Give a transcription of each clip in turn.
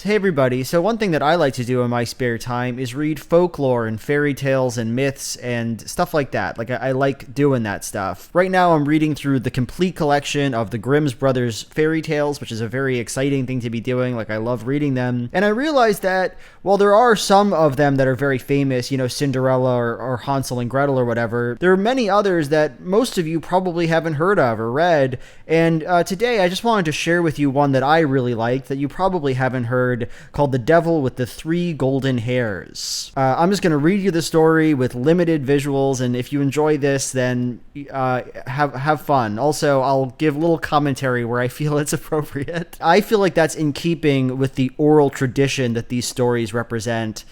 Hey everybody, so one thing that I like to do in my spare time is read folklore and fairy tales and myths and stuff like that. I like doing that stuff. Right now I'm reading through the complete collection of the Grimm's Brothers fairy tales, which is a very exciting thing to be doing. I love reading them. And I realized that while there are some of them that are very famous, Cinderella or Hansel and Gretel or whatever, there are many others that most of you probably haven't heard of or read. And today I just wanted to share with you one that I really liked that you probably haven't heard, called The Devil with the Three Golden Hairs. I'm just going to read you the story with limited visuals, and if you enjoy this, then have fun. Also, I'll give a little commentary where I feel it's appropriate. I feel like that's in keeping with the oral tradition that these stories represent.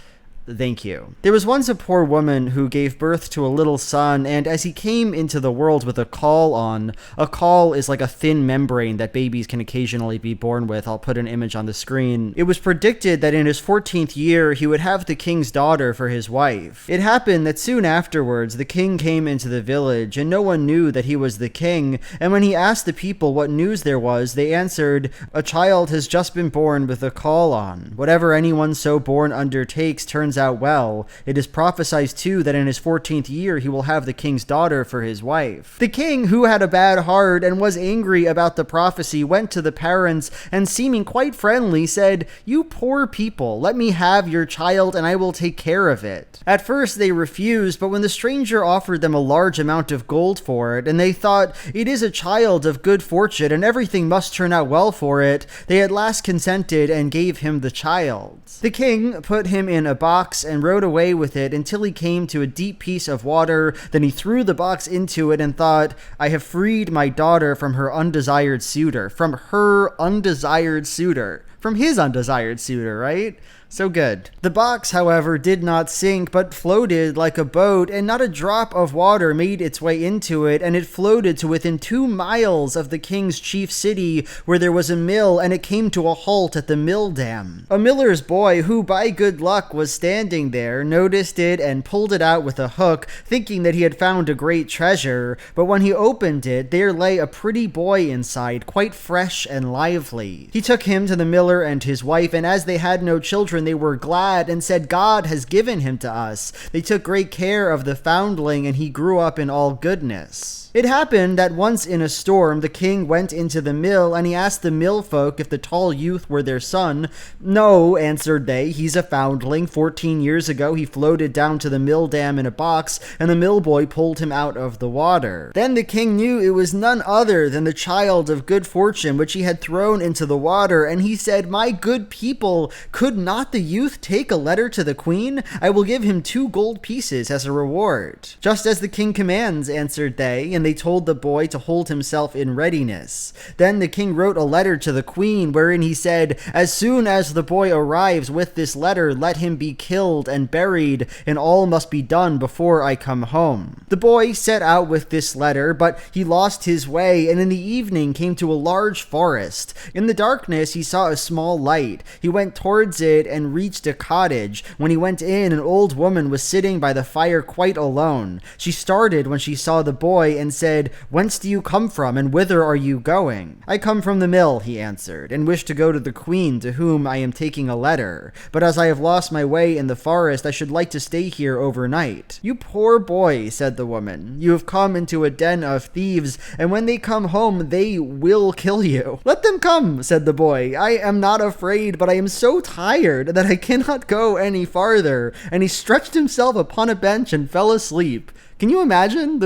Thank you. There was once a poor woman who gave birth to a little son, and as he came into the world with a caul on, a caul is like a thin membrane that babies can occasionally be born with. I'll put an image on the screen. It was predicted that in his 14th year, he would have the king's daughter for his wife. It happened that soon afterwards, the king came into the village, and no one knew that he was the king, and when he asked the people what news there was, they answered, "A child has just been born with a caul on. Whatever anyone so born undertakes turns out well. It is prophesied too that in his 14th year he will have the king's daughter for his wife." The king, who had a bad heart and was angry about the prophecy, went to the parents and, seeming quite friendly, said, "You poor people, let me have your child and I will take care of it." At first they refused, but when the stranger offered them a large amount of gold for it, and they thought, "It is a child of good fortune and everything must turn out well for it," they at last consented and gave him the child. The king put him in a box and rode away with it until he came to a deep piece of water. Then he threw the box into it and thought, "I have freed my daughter from her undesired suitor." From her undesired suitor. From his undesired suitor, right? So good. The box, however, did not sink, but floated like a boat, and not a drop of water made its way into it, and it floated to within 2 miles of the king's chief city, where there was a mill, and it came to a halt at the mill dam. A miller's boy, who by good luck was standing there, noticed it and pulled it out with a hook, thinking that he had found a great treasure, but when he opened it, there lay a pretty boy inside, quite fresh and lively. He took him to the miller and his wife, and as they had no children, they were glad and said, "God has given him to us." They took great care of the foundling, and he grew up in all goodness. It happened that once in a storm, the king went into the mill, and he asked the mill folk if the tall youth were their son. "No," answered they, "he's a foundling. 14 years ago, he floated down to the mill dam in a box, and the mill boy pulled him out of the water." Then the king knew it was none other than the child of good fortune, which he had thrown into the water, and he said, "My good people, could not the youth take a letter to the queen? I will give him 2 gold pieces as a reward." "Just as the king commands," answered they, and they told the boy to hold himself in readiness. Then the king wrote a letter to the queen, wherein he said, "As soon as the boy arrives with this letter, let him be killed and buried, and all must be done before I come home." The boy set out with this letter, but he lost his way, and in the evening came to a large forest. In the darkness he saw a small light. He went towards it and reached a cottage. When he went in, an old woman was sitting by the fire quite alone. She started when she saw the boy and said, "Whence do you come from, and whither are you going?" "I come from the mill," he answered, "and wish to go to the queen, to whom I am taking a letter. But as I have lost my way in the forest, I should like to stay here overnight." "You poor boy," said the woman, "you have come into a den of thieves, and when they come home, they will kill you." "Let them come," said the boy. "I am not afraid, but I am so tired that I cannot go any farther." And he stretched himself upon a bench and fell asleep. Can you imagine?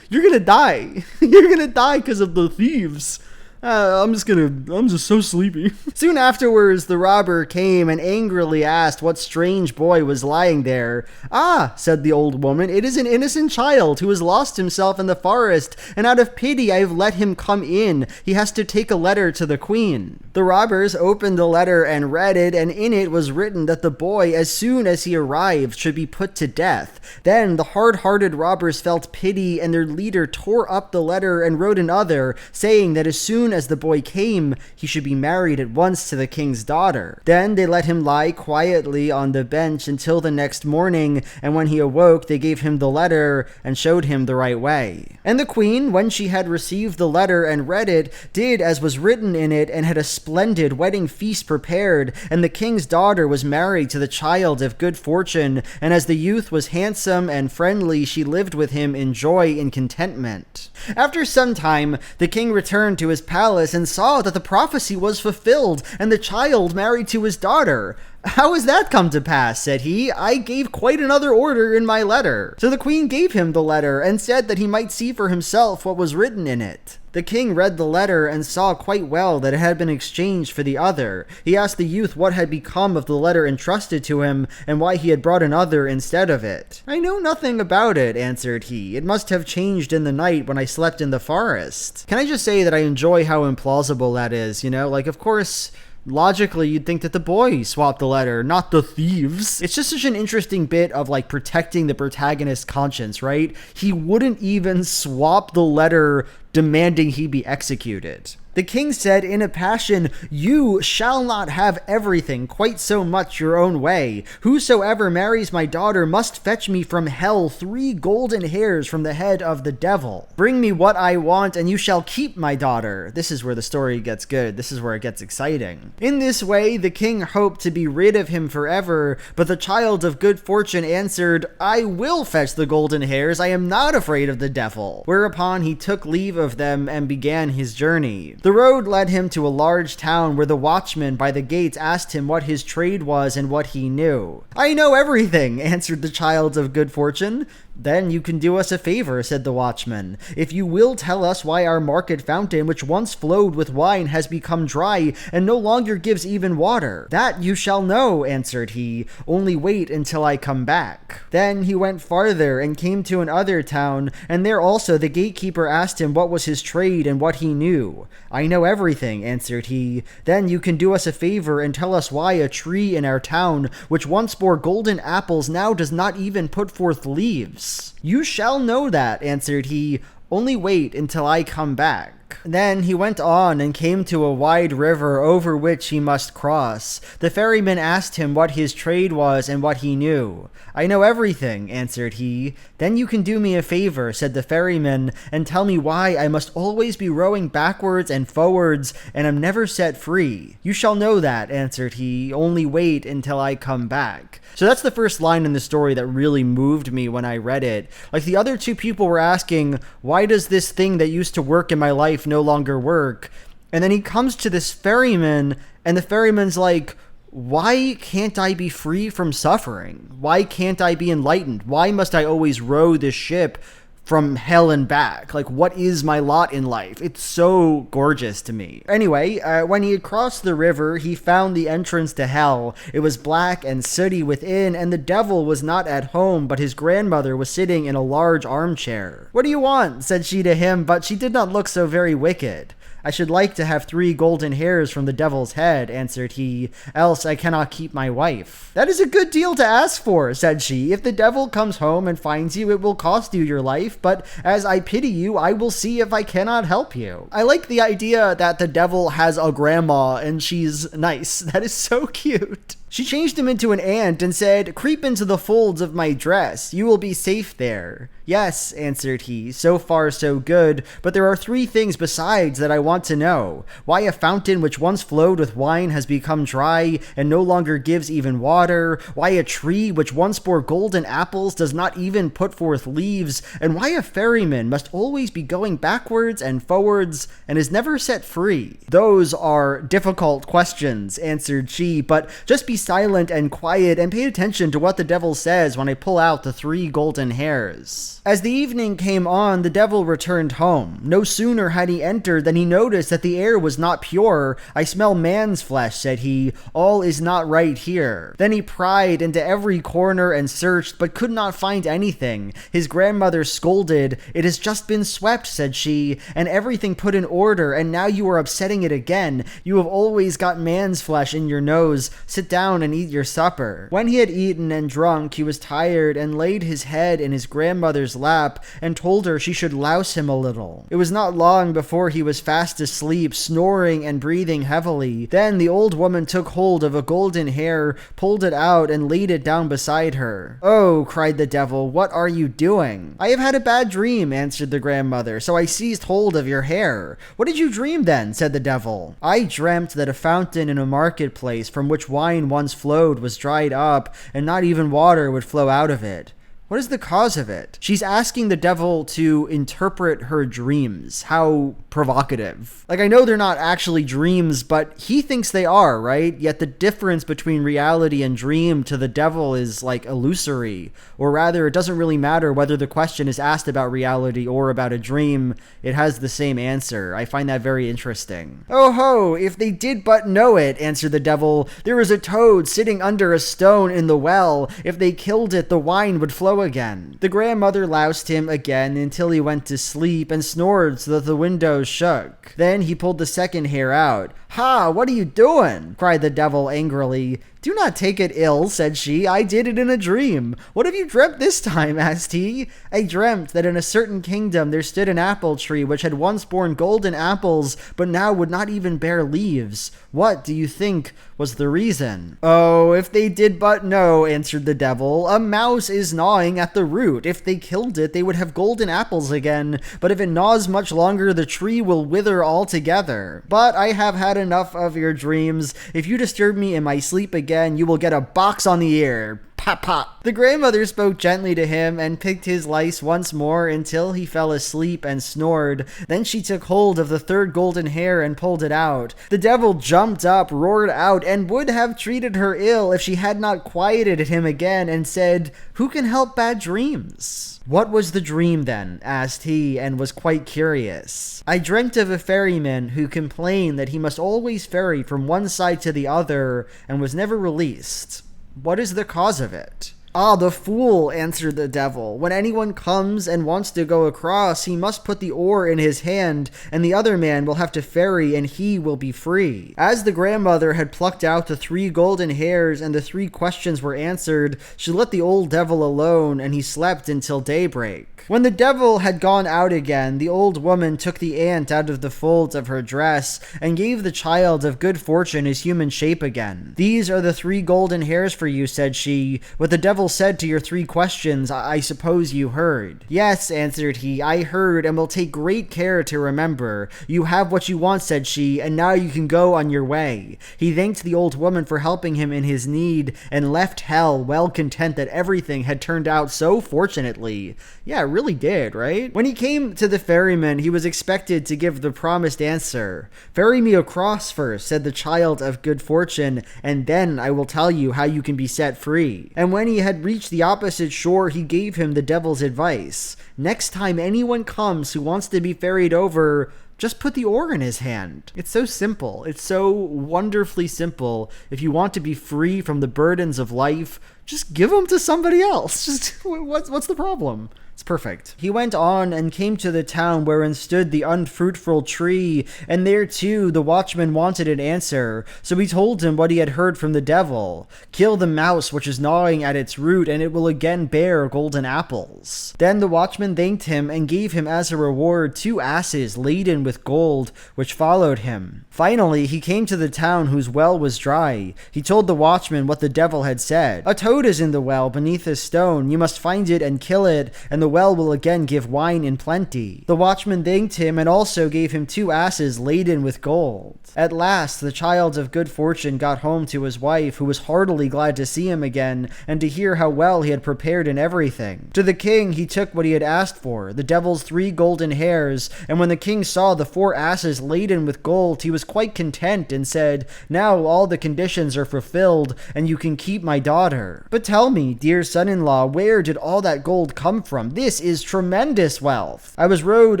You're gonna die. You're gonna die because of the thieves. I'm just so sleepy. Soon afterwards, the robber came and angrily asked what strange boy was lying there. "Ah," said the old woman, "it is an innocent child who has lost himself in the forest, and out of pity I have let him come in. He has to take a letter to the queen." The robbers opened the letter and read it, and in it was written that the boy, as soon as he arrived, should be put to death. Then the hard-hearted robbers felt pity, and their leader tore up the letter and wrote another, saying that as soon as the boy came, he should be married at once to the king's daughter. Then they let him lie quietly on the bench until the next morning, and when he awoke, they gave him the letter and showed him the right way. And the queen, when she had received the letter and read it, did as was written in it, and had a splendid wedding feast prepared, and the king's daughter was married to the child of good fortune, and as the youth was handsome and friendly, she lived with him in joy and contentment. After some time, the king returned to his palace and saw that the prophecy was fulfilled, and the child married to his daughter. "How has that come to pass?" said he. "I gave quite another order in my letter." So the queen gave him the letter and said that he might see for himself what was written in it. The king read the letter and saw quite well that it had been exchanged for the other. He asked the youth what had become of the letter entrusted to him, and why he had brought another instead of it. "I know nothing about it," answered he. "It must have changed in the night when I slept in the forest." Can I just say that I enjoy how implausible that is, you know? Like, of course, logically, you'd think that the boy swapped the letter, not the thieves. It's just such an interesting bit of, like, protecting the protagonist's conscience, right? He wouldn't even swap the letter demanding he be executed. The king said in a passion, "You shall not have everything quite so much your own way. Whosoever marries my daughter must fetch me from hell 3 golden hairs from the head of the devil. Bring me what I want, and you shall keep my daughter." This is where the story gets good. This is where it gets exciting. In this way, the king hoped to be rid of him forever, but the child of good fortune answered, "I will fetch the golden hairs. I am not afraid of the devil." Whereupon he took leave of them and began his journey. The road led him to a large town where the watchman by the gates asked him what his trade was and what he knew. "I know everything," answered the child of good fortune. "Then you can do us a favor," said the watchman. "If you will tell us why our market fountain, which once flowed with wine, has become dry and no longer gives even water." "That you shall know," answered he. "Only wait until I come back." Then he went farther and came to another town, and there also the gatekeeper asked him what was his trade and what he knew. "I know everything," answered he. "Then you can do us a favor and tell us why a tree in our town, which once bore golden apples, now does not even put forth leaves." "You shall know that," answered he. "Only wait until I come back." Then he went on and came to a wide river over which he must cross. The ferryman asked him what his trade was and what he knew. "I know everything," answered he. "Then you can do me a favor," said the ferryman, "and tell me why I must always be rowing backwards and forwards and am never set free." "You shall know that," answered he. "Only wait until I come back." So that's the first line in the story that really moved me when I read it. Like, the other two people were asking, why does this thing that used to work in my life no longer work? And then he comes to this ferryman, and the ferryman's like, why can't I be free from suffering? Why can't I be enlightened? Why must I always row this ship from hell and back? Like, what is my lot in life? It's so gorgeous to me. Anyway, when he had crossed the river, he found the entrance to hell. It was black and sooty within, and the devil was not at home, but his grandmother was sitting in a large armchair. "What do you want?" said she to him, but she did not look so very wicked. "I should like to have 3 golden hairs from the devil's head," answered he, "else I cannot keep my wife." "That is a good deal to ask for," said she. "If the devil comes home and finds you, it will cost you your life, but as I pity you, I will see if I cannot help you." I like the idea that the devil has a grandma and she's nice. That is so cute. She changed him into an ant and said, "Creep into the folds of my dress. You will be safe there." "Yes," answered he, "so far so good, but there are 3 things besides that I want to know. Why a fountain which once flowed with wine has become dry and no longer gives even water, why a tree which once bore golden apples does not even put forth leaves, and why a ferryman must always be going backwards and forwards and is never set free." "Those are difficult questions," answered she, "but just be silent and quiet and pay attention to what the devil says when I pull out the 3 golden hairs." As the evening came on, the devil returned home. No sooner had he entered than he noticed that the air was not pure. "I smell man's flesh," said he. "All is not right here." Then he pried into every corner and searched, but could not find anything. His grandmother scolded. "It has just been swept," said she, "and everything put in order, and now you are upsetting it again. You have always got man's flesh in your nose. Sit down down and eat your supper." When he had eaten and drunk, he was tired and laid his head in his grandmother's lap and told her she should louse him a little. It was not long before he was fast asleep, snoring and breathing heavily. Then the old woman took hold of a golden hair, pulled it out, and laid it down beside her. "Oh," cried the devil, "what are you doing?" "I have had a bad dream," answered the grandmother, "so I seized hold of your hair." "What did you dream then?" said the devil. "I dreamt that a fountain in a marketplace from which wine once flowed was dried up, and not even water would flow out of it." What is the cause of it? She's asking the devil to interpret her dreams. How provocative. Like, I know they're not actually dreams, but he thinks they are, right? Yet the difference between reality and dream to the devil is like illusory. Or rather, it doesn't really matter whether the question is asked about reality or about a dream. It has the same answer. I find that very interesting. "Oh ho, if they did but know it," answered the devil. "There is a toad sitting under a stone in the well. If they killed it, the wine would flow again." The grandmother loused him again until he went to sleep and snored so that the windows shook. Then he pulled the second hair out. "Ha, what are you doing?" cried the devil angrily. "Do not take it ill," said she. "I did it in a dream." "What have you dreamt this time?" asked he. "I dreamt that in a certain kingdom there stood an apple tree which had once borne golden apples, but now would not even bear leaves. What do you think was the reason?" "Oh, if they did but know," answered the devil. "A mouse is gnawing at the root. If they killed it, they would have golden apples again. But if it gnaws much longer, the tree will wither altogether. But I have had enough of your dreams. If you disturb me in my sleep again, you will get a box on the ear. Pop, pop." The grandmother spoke gently to him and picked his lice once more until he fell asleep and snored. Then she took hold of the third golden hair and pulled it out. The devil jumped up, roared out, and would have treated her ill if she had not quieted him again and said, "Who can help bad dreams?" "What was the dream then?" asked he, and was quite curious. "I dreamt of a ferryman who complained that he must always ferry from one side to the other and was never released. What is the cause of it?" "Ah, the fool," answered the devil. "When anyone comes and wants to go across, he must put the oar in his hand, and the other man will have to ferry, and he will be free." As the grandmother had plucked out the 3 golden hairs and the 3 questions were answered, she let the old devil alone, and he slept until daybreak. When the devil had gone out again, the old woman took the ant out of the folds of her dress and gave the child of good fortune his human shape again. "These are the 3 golden hairs for you," said she. "What the devil said to your 3 questions, I suppose you heard." "Yes," answered he, "I heard, and will take great care to remember. You have what you want," said she, "and now you can go on your way." He thanked the old woman for helping him in his need and left hell well content that everything had turned out so fortunately. Yeah, it really did, right? When he came to the ferryman, he was expected to give the promised answer. "Ferry me across first," said the child of good fortune, "and then I will tell you how you can be set free." And when he had reached the opposite shore, he gave him the devil's advice. "Next time anyone comes who wants to be ferried over, just put the oar in his hand." It's so simple. It's so wonderfully simple. If you want to be free from the burdens of life, just give them to somebody else. Just what's the problem? It's perfect. He went on and came to the town wherein stood the unfruitful tree, and there too the watchman wanted an answer. So he told him what he had heard from the devil. "Kill the mouse which is gnawing at its root, and it will again bear golden apples." Then the watchman thanked him and gave him as a reward 2 asses laden with gold, which followed him. Finally, he came to the town whose well was dry. He told the watchman what the devil had said. "A toad is in the well beneath a stone. You must find it and kill it, and the well will again give wine in plenty." The watchman thanked him and also gave him 2 asses laden with gold. At last, the child of good fortune got home to his wife, who was heartily glad to see him again and to hear how well he had prepared in everything. To the king he took what he had asked for, the devil's 3 golden hairs, and when the king saw the 4 asses laden with gold, he was quite content and said, "Now all the conditions are fulfilled, and you can keep my daughter." But tell me, dear son-in-law, where did all that gold come from? This is tremendous wealth. I was rowed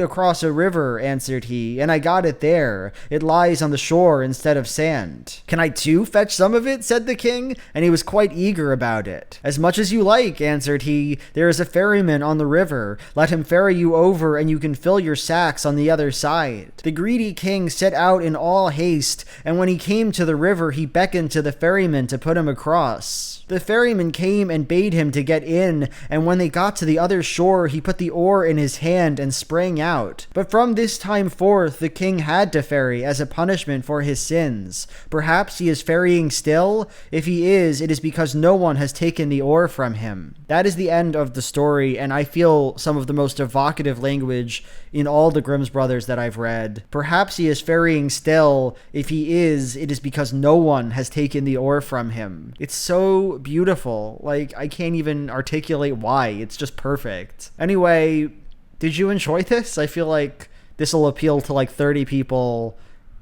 across a river, answered he, and I got it there. It lies on the shore instead of sand. Can I too fetch some of it? Said the king, and he was quite eager about it. As much as you like, answered he. There is a ferryman on the river. Let him ferry you over, and you can fill your sacks on the other side. The greedy king set out in all haste, and when he came to the river, he beckoned to the ferryman to put him across. The ferryman came and bade him to get in, and when they got to the other shore, he put the oar in his hand and sprang out. But from this time forth, the king had to ferry as a punishment for his sins. Perhaps he is ferrying still? If he is, it is because no one has taken the oar from him. That is the end of the story, and I feel some of the most evocative language in all the Grimm's Brothers that I've read. Perhaps he is ferrying still. If he is, it is because no one has taken the oar from him. It's so beautiful. Like, I can't even articulate why. It's just perfect. Anyway, did you enjoy this? I feel like this will appeal to like 30 people,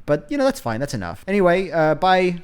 but you know, that's fine. That's enough. Anyway, bye.